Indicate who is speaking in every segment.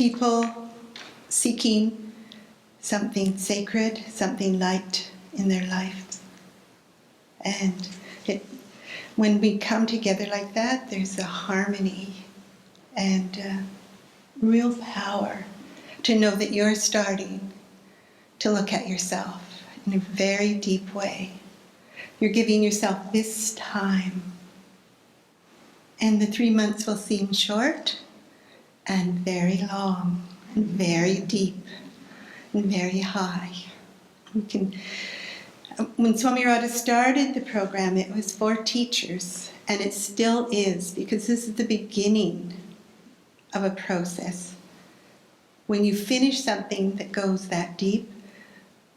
Speaker 1: people seeking something sacred, something light in their life. And when we come together like that, there's a harmony and real power to know that you're starting to look at yourself in a very deep way. You're giving yourself this time. And the 3 months will seem short and very long and very deep and very high. When Swami Radha started the program, it was for teachers, and it still is, because this is the beginning of a process. When you finish something that goes that deep,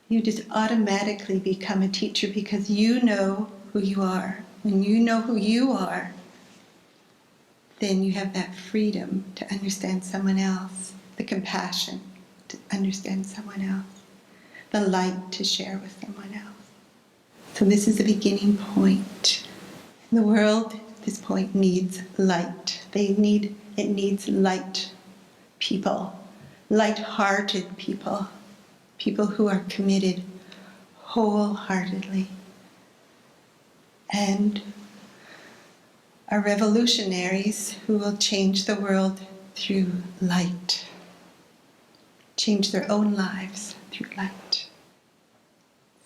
Speaker 1: you just automatically become a teacher because you know who you are. When you know who you are, then you have that freedom to understand someone else, the compassion to understand someone else, the light to share with someone else. So this is the beginning point. The world at this point needs light. It needs light people, light-hearted people, people who are committed wholeheartedly and are revolutionaries who will change the world through light, change their own lives through light.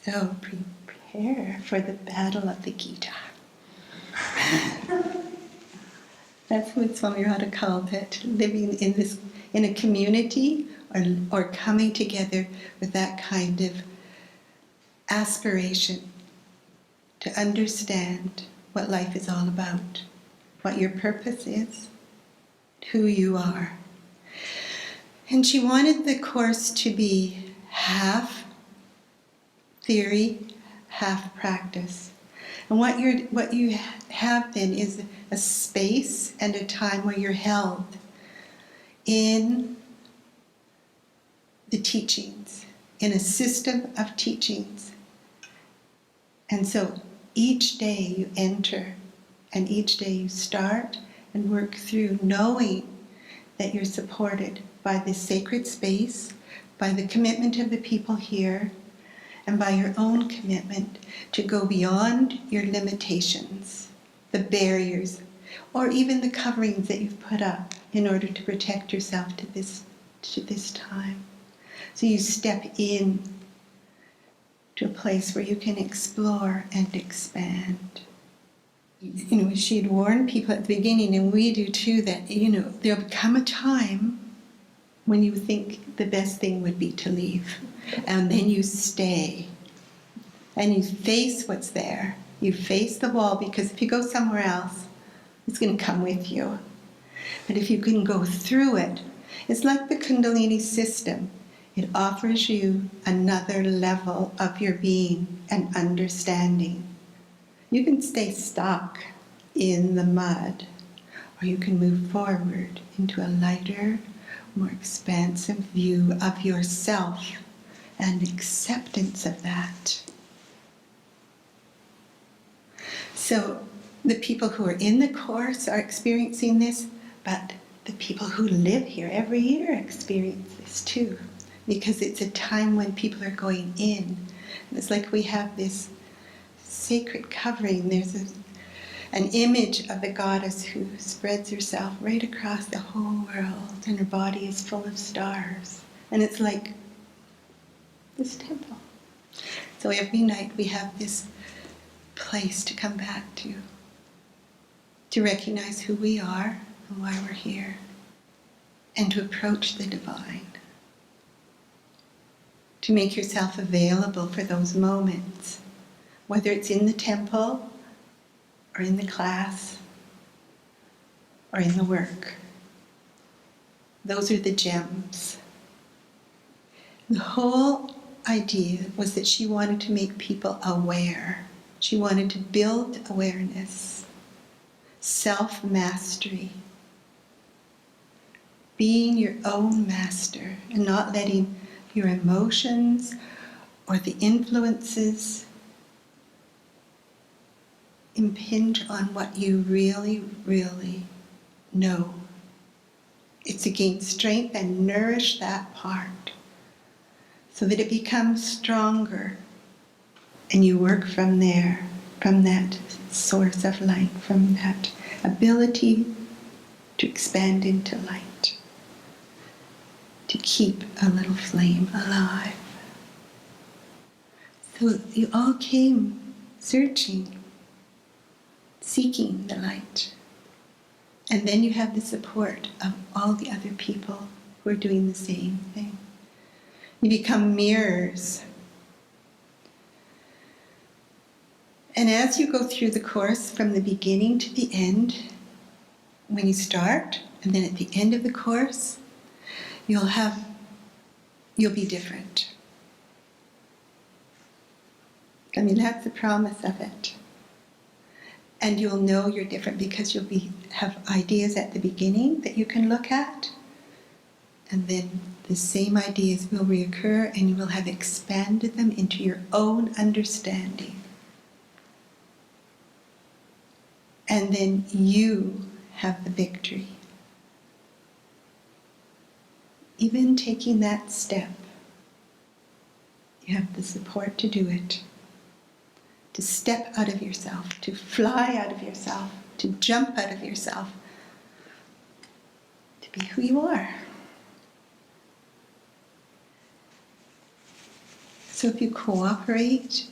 Speaker 1: So prepare for the battle of the Gita. That's what Swami Radha called it, living in a community or coming together with that kind of aspiration to understand what life is all about, what your purpose is, who you are. And she wanted the course to be half theory, half practice. And what you have then is a space and a time where you're held in the teachings, in a system of teachings. And so each day you enter and each day you start and work through knowing that you're supported by this sacred space, by the commitment of the people here, and by your own commitment to go beyond your limitations, the barriers, or even the coverings that you've put up in order to protect yourself to this time. So you step in to a place where you can explore and expand. She'd warned people at the beginning, and we do too, that, there'll come a time when you think the best thing would be to leave. And then you stay. And you face what's there. You face the wall, because if you go somewhere else, it's going to come with you. But if you can go through it, it's like the Kundalini system. It offers you another level of your being and understanding. You can stay stuck in the mud, or you can move forward into a lighter, more expansive view of yourself and acceptance of that. So the people who are in the course are experiencing this, but the people who live here every year experience this too, because it's a time when people are going in. And it's like we have this sacred covering. There's an image of the goddess who spreads herself right across the whole world, and her body is full of stars. And it's like this temple. So every night we have this place to come back to recognize who we are and why we're here, and to approach the divine, to make yourself available for those moments, whether it's in the temple or in the class or in the work. Those are the gems. The whole idea was that she wanted to make people aware. She wanted to build awareness, self-mastery, being your own master and not letting your emotions or the influences impinge on what you really, really know It's to gain strength and nourish that part so that it becomes stronger. And you work from there, from that source of light, from that ability to expand into light, to keep a little flame alive. So you all came searching, seeking the light. And then you have the support of all the other people who are doing the same thing. You become mirrors. And as you go through the course from the beginning to the end, when you start, and then at the end of the course, you'll be different. I mean, that's the promise of it. And you'll know you're different because you'll have ideas at the beginning that you can look at, and then the same ideas will reoccur, and you will have expanded them into your own understanding. And then you have the victory. Even taking that step, you have the support to do it. To step out of yourself, to fly out of yourself, to jump out of yourself, to be who you are. So if you cooperate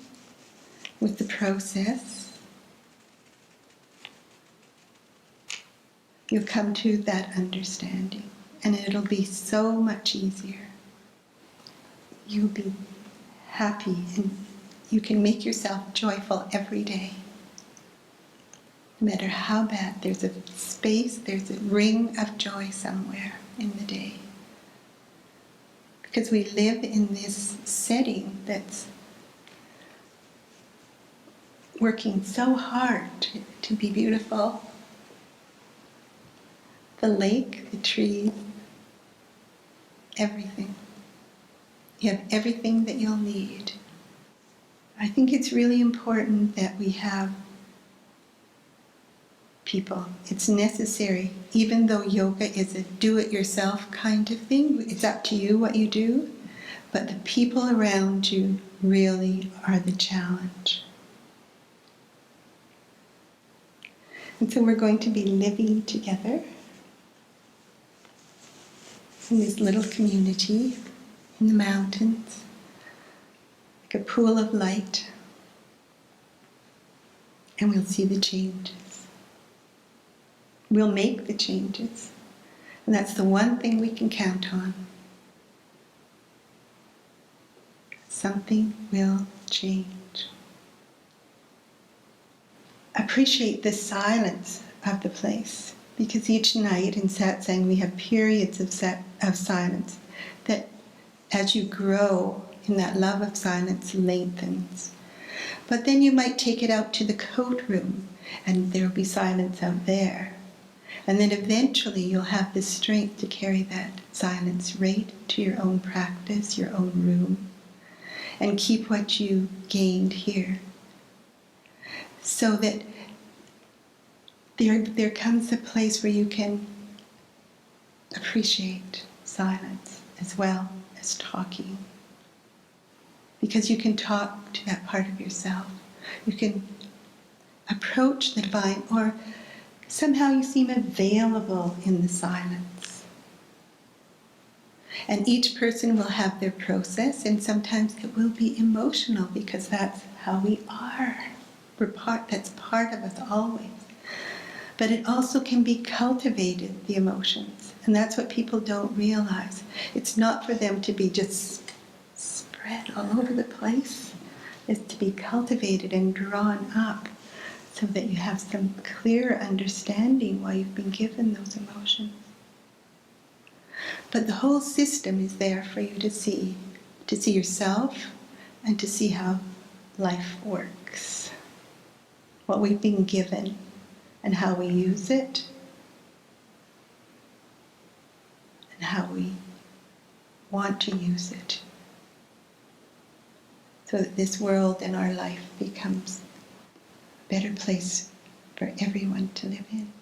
Speaker 1: with the process, you'll come to that understanding, and it'll be so much easier. You'll be happy, and you can make yourself joyful every day. No matter how bad, there's a space, there's a ring of joy somewhere in the day. Because we live in this setting that's working so hard to be beautiful. The lake, the trees, everything. You have everything that you'll need. I think it's really important that we have people. It's necessary, even though yoga is a do-it-yourself kind of thing. It's up to you what you do, but the people around you really are the challenge. And so we're going to be living together in this little community in the mountains, like a pool of light, and we'll see the changes. We'll make the changes, and that's the one thing we can count on. Something will change. Appreciate the silence of the place, because each night in satsang we have periods of silence that, as you grow in that love of silence, lengthens. But then you might take it out to the coat room, and there will be silence out there. And then eventually you'll have the strength to carry that silence right to your own practice, your own room, and keep what you gained here. So that there comes a place where you can appreciate silence as well as talking. Because you can talk to that part of yourself. You can approach the divine, or somehow you seem available in the silence. And each person will have their process, and sometimes it will be emotional because that's how we are. That's part of us always. But it also can be cultivated, the emotions. And that's what people don't realize. It's not for them to be just spread all over the place. It's to be cultivated and drawn up so that you have some clear understanding why you've been given those emotions. But the whole system is there for you to see yourself and to see how life works, what we've been given and how we use it, and how we want to use it, so that this world and our life becomes a better place for everyone to live in.